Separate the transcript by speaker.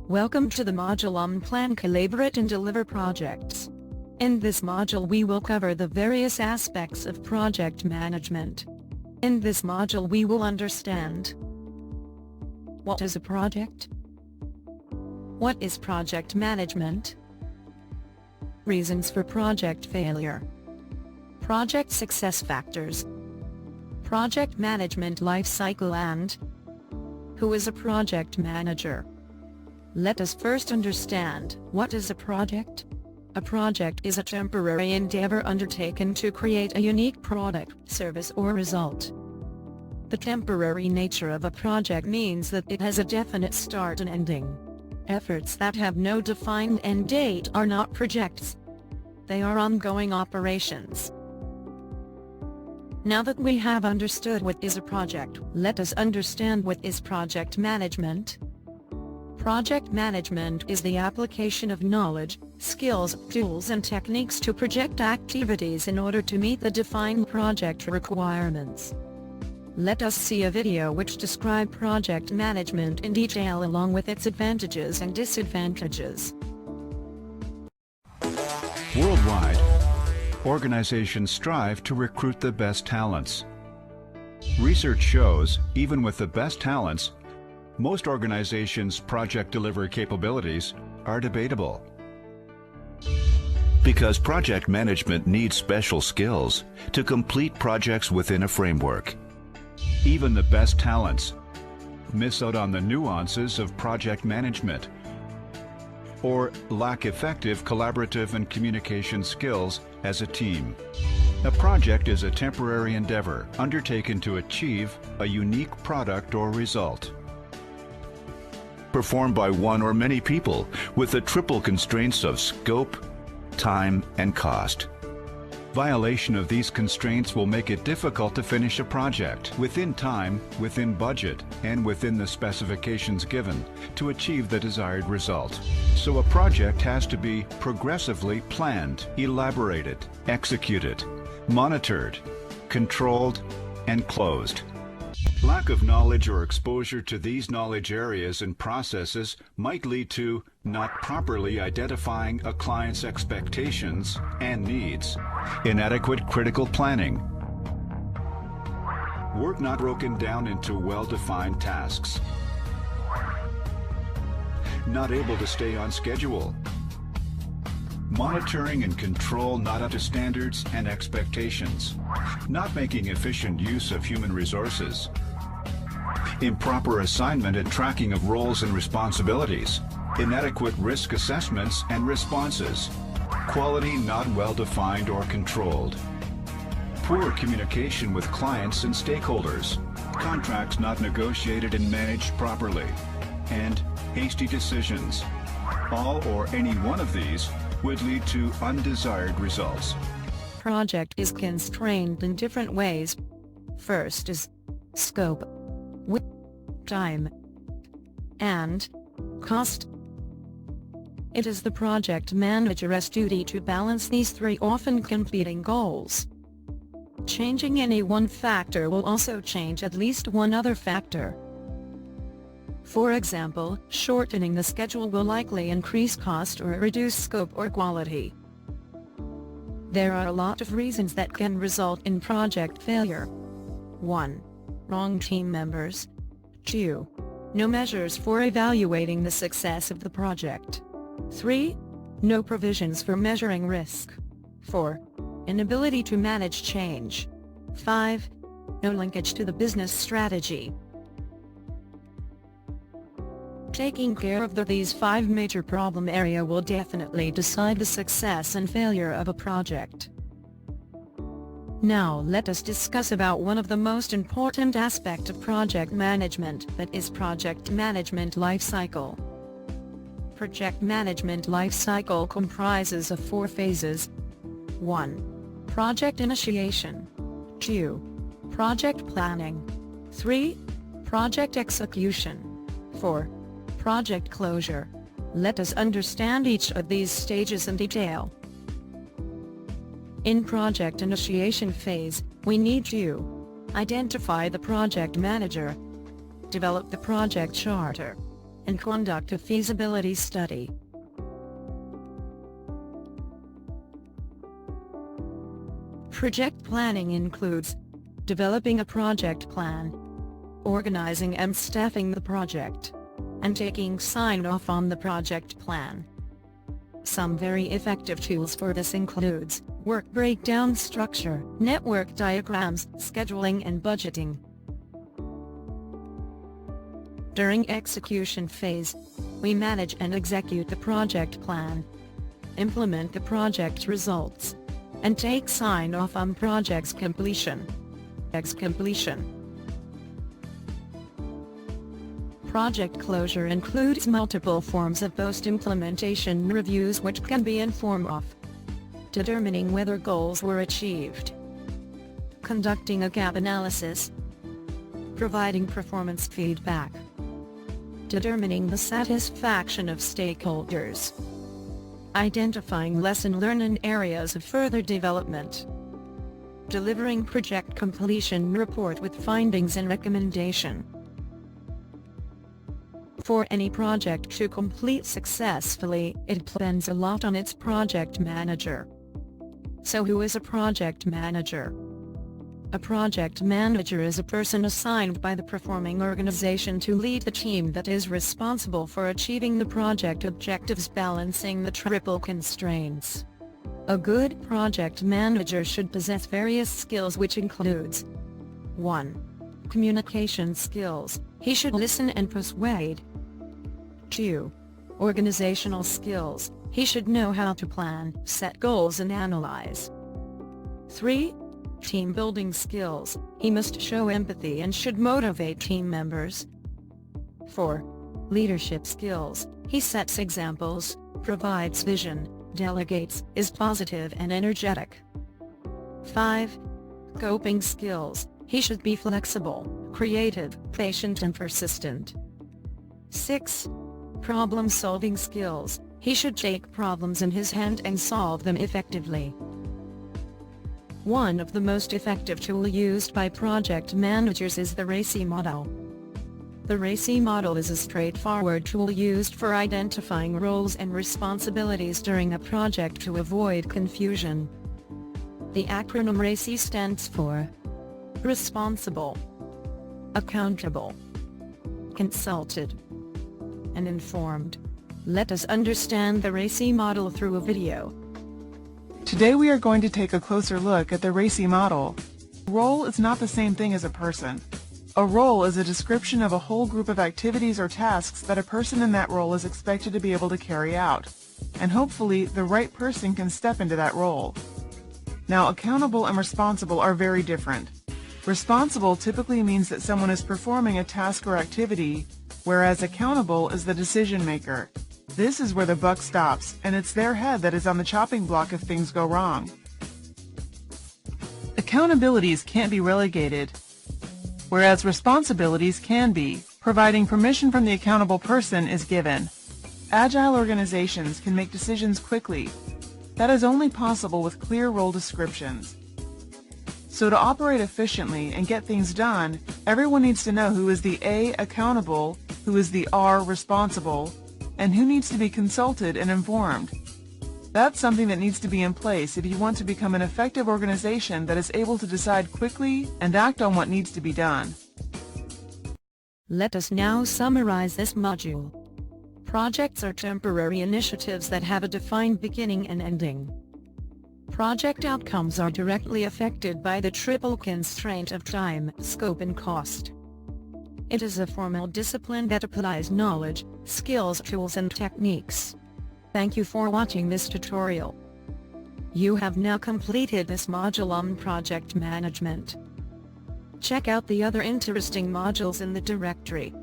Speaker 1: Welcome to the module on Plan, Collaborate and Deliver Projects. In this module we will cover the various aspects of project management. In this module we will understand: what is a project? What is project management? Reasons for project failure. Project success factors. Project management lifecycle, and who is a project manager? Let us first understand, what is a project? A project is a temporary endeavor undertaken to create a unique product, service or result. The temporary nature of a project means that it has a definite start and ending. Efforts that have no defined end date are not projects. They are ongoing operations. Now that we have understood what is a project, let us understand what is project management. Project management is the application of knowledge, skills, tools and techniques to project activities in order to meet the defined project requirements. Let us see a video which describes project management in detail along with its advantages and disadvantages.
Speaker 2: Worldwide, organizations strive to recruit the best talents. Research shows, even with the best talents, most organizations' project delivery capabilities are debatable.
Speaker 3: Because project management needs special skills to complete projects within a framework.
Speaker 2: Even the best talents miss out on the nuances of project management or lack effective collaborative and communication skills as a team. A project is a temporary endeavor undertaken to achieve a unique product or result.
Speaker 3: Performed by one or many people with the triple constraints of scope, time, and cost.
Speaker 2: Violation of these constraints will make it difficult to finish a project within time, within budget, and within the specifications given to achieve the desired result. So a project has to be progressively planned, elaborated, executed, monitored, controlled, and closed. Lack of knowledge or exposure to these knowledge areas and processes might lead to not properly identifying a client's expectations and needs, inadequate critical planning, work not broken down into well-defined tasks, not able to stay on schedule, monitoring and control not up to standards and expectations, not making efficient use of human resources, improper assignment and tracking of roles and responsibilities, inadequate risk assessments and responses, quality not well defined or controlled, poor communication with clients and stakeholders, contracts not negotiated and managed properly, and hasty decisions. All or any one of these would lead to undesired results.
Speaker 1: Project is constrained in different ways. First is scope, width, time, and cost. It is the project manager's duty to balance these three often competing goals. Changing any one factor will also change at least one other factor. For example, shortening the schedule will likely increase cost or reduce scope or quality. There are a lot of reasons that can result in project failure. 1. Wrong team members. 2. No measures for evaluating the success of the project. 3. No provisions for measuring risk. 4. Inability to manage change. 5. No linkage to the business strategy. Taking care of these 5 major problem areas will definitely decide the success and failure of a project. Now let us discuss about one of the most important aspects of project management, that is project management lifecycle. Project management lifecycle comprises of 4 phases. 1. Project initiation. 2. Project planning. 3. Project execution. 4. Project closure. Let us understand each of these stages in detail. In project initiation phase, we need to identify the project manager, develop the project charter, and conduct a feasibility study. Project planning includes developing a project plan, organizing and staffing the project, and taking sign-off on the project plan. Some very effective tools for this includes work breakdown structure, network diagrams, scheduling and budgeting. During execution phase, we manage and execute the project plan, implement the project results, and take sign-off on project's completion. Project closure includes multiple forms of post-implementation reviews which can be in form of determining whether goals were achieved, conducting a gap analysis, providing performance feedback, determining the satisfaction of stakeholders, identifying lesson learned and areas of further development, delivering project completion report with findings and recommendation. For any project to complete successfully, it depends a lot on its project manager. So who is a project manager? A project manager is a person assigned by the performing organization to lead the team that is responsible for achieving the project objectives, balancing the triple constraints. A good project manager should possess various skills, which includes 1. Communication skills. He should listen and persuade. 2. Organizational skills. He should know how to plan, set goals and analyze. 3. Team building skills. He must show empathy and should motivate team members. 4. Leadership skills. He sets examples, provides vision, delegates, is positive and energetic. 5. Coping skills. He should be flexible, creative, patient and persistent. 6. Problem-solving skills. He should take problems in his hand and solve them effectively. One of the most effective tools used by project managers is the RACI model. The RACI model is a straightforward tool used for identifying roles and responsibilities during a project to avoid confusion. The acronym RACI stands for responsible, accountable, consulted, and informed. Let us understand the RACI model through a video.
Speaker 4: Today we are going to take a closer look at the RACI model. A role is not the same thing as a person. A role is a description of a whole group of activities or tasks that a person in that role is expected to be able to carry out, and hopefully the right person can step into that role. Now, accountable and responsible are very different. Responsible typically means that someone is performing a task or activity, whereas accountable is the decision maker. This is where the buck stops, and it's their head that is on the chopping block if things go wrong. Accountabilities can't be relegated, whereas responsibilities can be, providing permission from the accountable person is given. Agile organizations can make decisions quickly. That is only possible with clear role descriptions. So to operate efficiently and get things done, everyone needs to know who is the A, accountable, who is the R, responsible, and who needs to be consulted and informed. That's something that needs to be in place if you want to become an effective organization that is able to decide quickly and act on what needs to be done.
Speaker 1: Let us now summarize this module. Projects are temporary initiatives that have a defined beginning and ending. Project outcomes are directly affected by the triple constraint of time, scope and cost. It is a formal discipline that applies knowledge, skills, tools and techniques. Thank you for watching this tutorial. You have now completed this module on project management. Check out the other interesting modules in the directory.